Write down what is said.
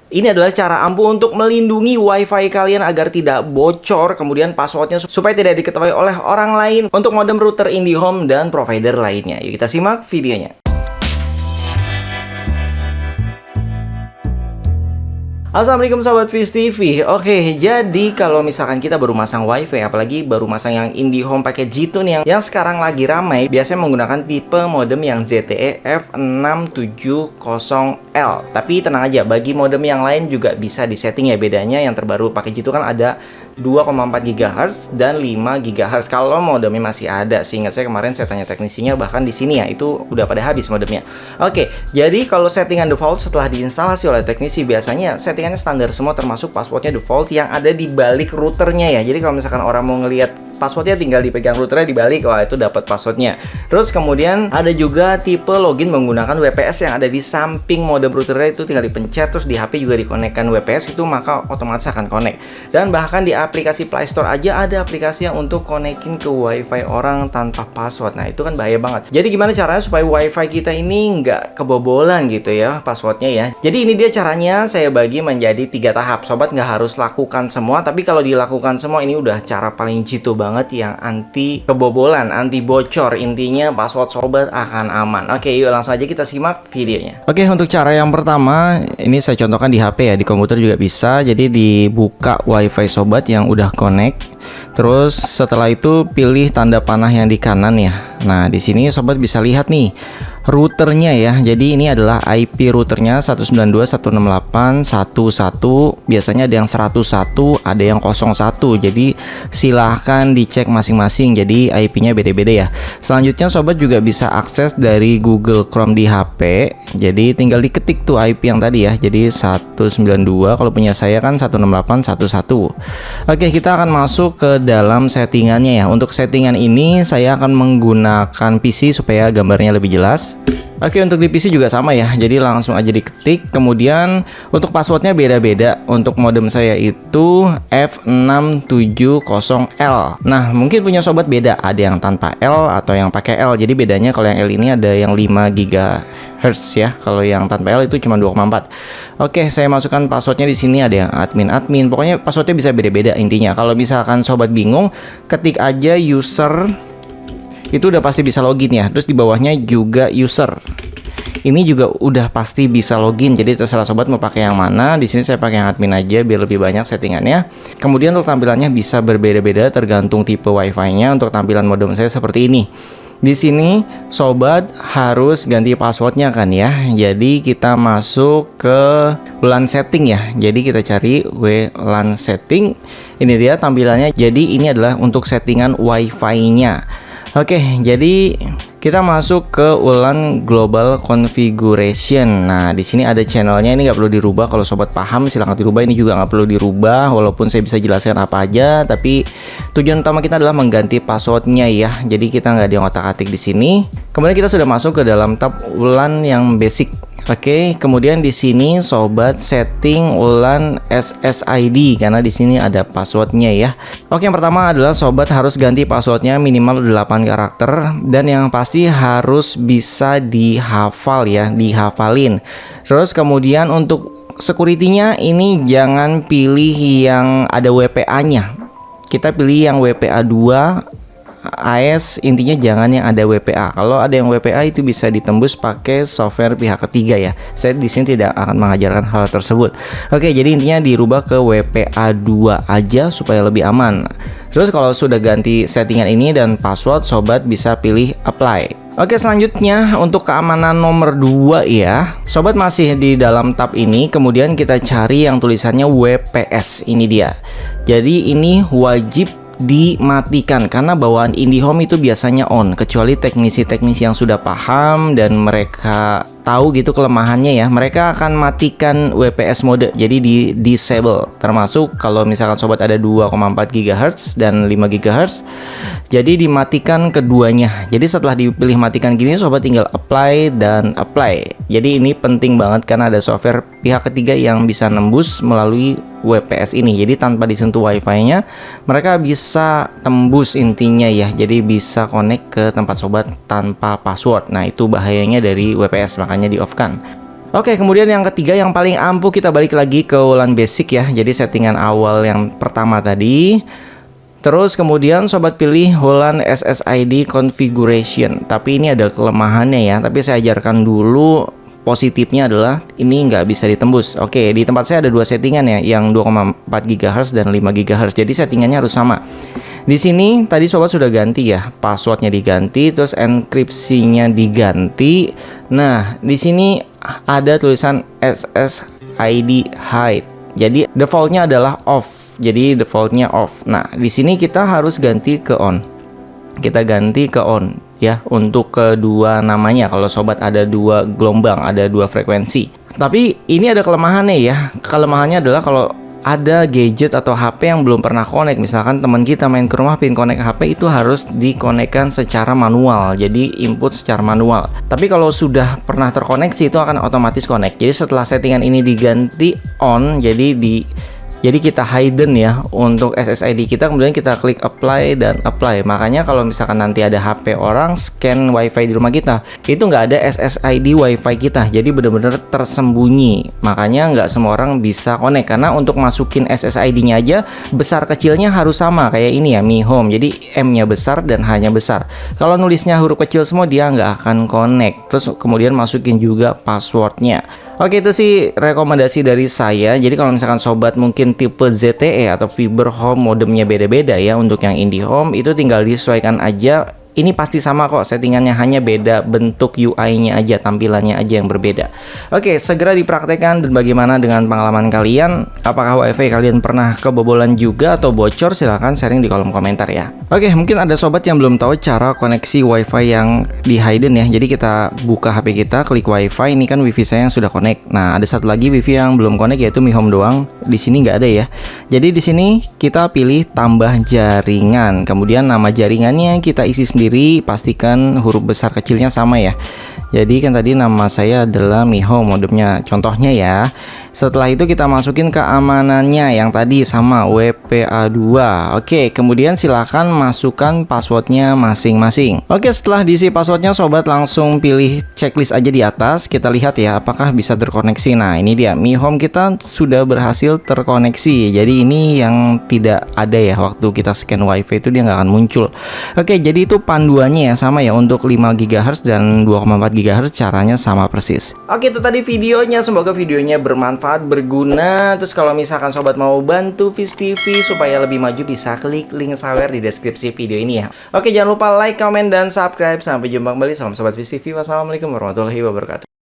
Ini adalah cara ampuh untuk melindungi WiFi kalian agar tidak bocor, kemudian passwordnya supaya tidak diketahui oleh orang lain untuk modem router IndiHome dan provider lainnya. Yuk kita simak videonya. Assalamualaikum sahabat Viz TV. Oke, jadi kalau misalkan kita baru masang WiFi, apalagi baru masang yang IndiHome pakai G-Tune yang sekarang lagi ramai, biasanya menggunakan tipe modem yang ZTE F670L. Tapi tenang aja, bagi modem yang lain juga bisa disetting ya. Bedanya yang terbaru pakai G-Tune kan ada 2,4 GHz dan 5 GHz. Kalau modemnya masih ada, seingat saya kemarin saya tanya teknisinya, bahkan di sini ya itu udah pada habis modemnya. Oke, jadi kalau settingan default setelah diinstalasi oleh teknisi, biasanya settingannya standar semua termasuk passwordnya default yang ada di balik routernya ya. Jadi kalau misalkan orang mau ngelihat passwordnya tinggal dipegang routernya dibalik, wah itu dapat passwordnya. Terus kemudian ada juga tipe login menggunakan WPS yang ada di samping modem routernya, itu tinggal dipencet, terus di HP juga dikonekkan WPS itu, maka otomatis akan connect. Dan bahkan di aplikasi Play Store aja ada aplikasi yang untuk konekin ke WiFi orang tanpa password. Nah itu kan bahaya banget. Jadi gimana caranya supaya WiFi kita ini nggak kebobolan gitu ya passwordnya ya. Jadi ini dia caranya, saya bagi menjadi 3 tahap. Sobat nggak harus lakukan semua, tapi kalau dilakukan semua ini udah cara paling jitu banget yang anti kebobolan, anti bocor. Intinya password sobat akan aman. Oke, yuk langsung aja kita simak videonya. Oke, untuk cara yang pertama ini saya contohkan di HP ya, di komputer juga bisa. Jadi dibuka WiFi sobat yang udah connect. Terus setelah itu pilih tanda panah yang di kanan ya. Nah, di sini sobat bisa lihat nih routernya ya. Jadi ini adalah IP routernya 192.168.1.1. Biasanya ada yang 101, ada yang 01. Jadi silahkan dicek masing-masing. Jadi IP-nya beda-beda ya. Selanjutnya sobat juga bisa akses dari Google Chrome di HP. Jadi tinggal diketik tuh IP yang tadi ya. Jadi 192, kalau punya saya kan 168.1.1. Oke, kita akan masuk ke dalam settingannya ya. Untuk settingan ini saya akan menggunakan PC supaya gambarnya lebih jelas. Oke, untuk di PC juga sama ya. Jadi langsung aja diketik. Kemudian untuk passwordnya beda-beda. Untuk modem saya itu F670L. Nah, mungkin punya sobat beda. Ada yang tanpa L atau yang pakai L. Jadi bedanya kalau yang L ini ada yang 5 GHz ya. Kalau yang tanpa L itu cuma 2,4. Oke, saya masukkan passwordnya di sini, ada yang admin. Pokoknya passwordnya bisa beda-beda intinya. Kalau misalkan sobat bingung, ketik aja user. Itu udah pasti bisa login ya. Terus di bawahnya juga user. Ini juga udah pasti bisa login. Jadi terserah sobat mau pakai yang mana. Di sini saya pakai yang admin aja biar lebih banyak settingannya. Kemudian untuk tampilannya bisa berbeda-beda tergantung tipe WiFi-nya. Untuk tampilan modem saya seperti ini. Di sini sobat harus ganti passwordnya kan ya. Jadi kita masuk ke WLAN setting ya. Jadi kita cari WLAN setting. Ini dia tampilannya. Jadi ini adalah untuk settingan WiFi-nya. Oke, jadi kita masuk ke WLAN Global Configuration. Nah, di sini ada channelnya, ini nggak perlu dirubah. Kalau sobat paham silahkan dirubah. Ini juga nggak perlu dirubah, walaupun saya bisa jelaskan apa aja. Tapi tujuan utama kita adalah mengganti passwordnya ya. Jadi kita nggak diotak-atik di sini. Kemudian kita sudah masuk ke dalam tab WLAN yang basic. Oke, kemudian di sini sobat setting WLAN SSID karena di sini ada passwordnya ya. Oke, yang pertama adalah sobat harus ganti passwordnya minimal 8 karakter dan yang pasti harus bisa dihafal ya, dihafalin. Terus kemudian untuk security-nya ini jangan pilih yang ada WPA-nya. Kita pilih yang WPA 2 AS, intinya jangan yang ada WPA. Kalau ada yang WPA itu bisa ditembus pakai software pihak ketiga ya. Saya di sini tidak akan mengajarkan hal tersebut. Oke, jadi intinya dirubah ke WPA 2 aja supaya lebih aman. Terus kalau sudah ganti settingan ini dan password, sobat bisa pilih apply. Oke, selanjutnya untuk keamanan nomor 2 ya. Sobat masih di dalam tab ini, kemudian kita cari yang tulisannya WPS. Ini dia. Jadi ini wajib dimatikan karena bawaan IndiHome itu biasanya on, kecuali teknisi-teknisi yang sudah paham dan mereka tahu gitu kelemahannya ya, mereka akan matikan WPS mode, jadi di disable. Termasuk kalau misalkan sobat ada 2,4 GHz dan 5 GHz, jadi dimatikan keduanya. Jadi setelah dipilih matikan gini, sobat tinggal apply dan apply. Jadi ini penting banget karena ada software pihak ketiga yang bisa nembus melalui WPS ini. Jadi tanpa disentuh WiFi-nya, mereka bisa tembus intinya ya. Jadi bisa connect ke tempat sobat tanpa password. Nah, itu bahayanya dari WPS, makanya di off kan. Oke, kemudian yang ketiga yang paling ampuh, kita balik lagi ke WLAN basic ya. Jadi settingan awal yang pertama tadi. Terus kemudian sobat pilih WLAN SSID configuration. Tapi ini ada kelemahannya ya. Tapi saya ajarkan dulu. Positifnya adalah ini nggak bisa ditembus. Oke, di tempat saya ada dua settingan ya, yang 2,4 GHz dan 5 GHz. Jadi settingannya harus sama. Di sini tadi sobat sudah ganti ya, passwordnya diganti, terus enkripsinya diganti. Nah, di sini ada tulisan SSID hide. Jadi defaultnya adalah off. Jadi defaultnya off. Nah, di sini kita harus ganti ke on. Kita ganti ke on ya untuk kedua namanya. Kalau sobat ada dua gelombang, ada dua frekuensi. Tapi ini ada kelemahannya ya. Kelemahannya adalah kalau ada gadget atau HP yang belum pernah connect, misalkan teman kita main ke rumah pin connect HP, itu harus dikonekkan secara manual. Jadi input secara manual. Tapi kalau sudah pernah terkoneksi itu akan otomatis connect. Jadi setelah settingan ini diganti on, jadi kita hidden ya untuk SSID kita, kemudian kita klik apply dan apply. Makanya kalau misalkan nanti ada HP orang scan wifi di rumah kita, itu nggak ada SSID wifi kita, jadi benar-benar tersembunyi. Makanya nggak semua orang bisa connect, karena untuk masukin SSID-nya aja besar kecilnya harus sama kayak ini ya, Mi Home. Jadi M-nya besar dan H-nya besar. Kalau nulisnya huruf kecil semua, dia nggak akan connect. Terus kemudian masukin juga passwordnya. Oke, itu sih rekomendasi dari saya. Jadi kalau misalkan sobat mungkin tipe ZTE atau fiber home modemnya beda-beda ya, untuk yang IndiHome itu tinggal disesuaikan aja. Ini pasti sama kok settingannya, hanya beda bentuk UI-nya aja, tampilannya aja yang berbeda. Oke, segera dipraktekkan. Dan bagaimana dengan pengalaman kalian? Apakah WiFi kalian pernah kebobolan juga atau bocor? Silahkan sharing di kolom komentar ya. Oke, mungkin ada sobat yang belum tahu cara koneksi WiFi yang di hidden ya. Jadi kita buka HP kita, klik WiFi. Ini kan WiFi saya yang sudah connect. Nah, ada satu lagi WiFi yang belum connect, yaitu Mi Home doang. Di sini nggak ada ya. Jadi di sini kita pilih tambah jaringan. Kemudian nama jaringannya kita isi sendiri. Pastikan huruf besar kecilnya sama ya. Jadi kan tadi nama saya adalah Mi Home modemnya, contohnya ya. Setelah itu kita masukin keamanannya yang tadi sama WPA2. Oke, kemudian silahkan masukkan passwordnya masing-masing. Oke, setelah diisi passwordnya, sobat langsung pilih checklist aja di atas. Kita lihat ya apakah bisa terkoneksi. Nah, ini dia, Mi Home kita sudah berhasil terkoneksi. Jadi ini yang tidak ada ya, waktu kita scan wifi itu dia nggak akan muncul. Oke, jadi itu panduannya ya, sama ya, untuk 5 GHz dan 2,4 GHz caranya sama persis. Oke, itu tadi videonya. Semoga videonya bermanfaat, berguna. Terus kalau misalkan sobat mau bantu Viz TV supaya lebih maju, bisa klik link sawer di deskripsi video ini ya. Oke, jangan lupa like, comment, dan subscribe. Sampai jumpa kembali. Salam sobat Viz TV. Wassalamualaikum warahmatullahi wabarakatuh.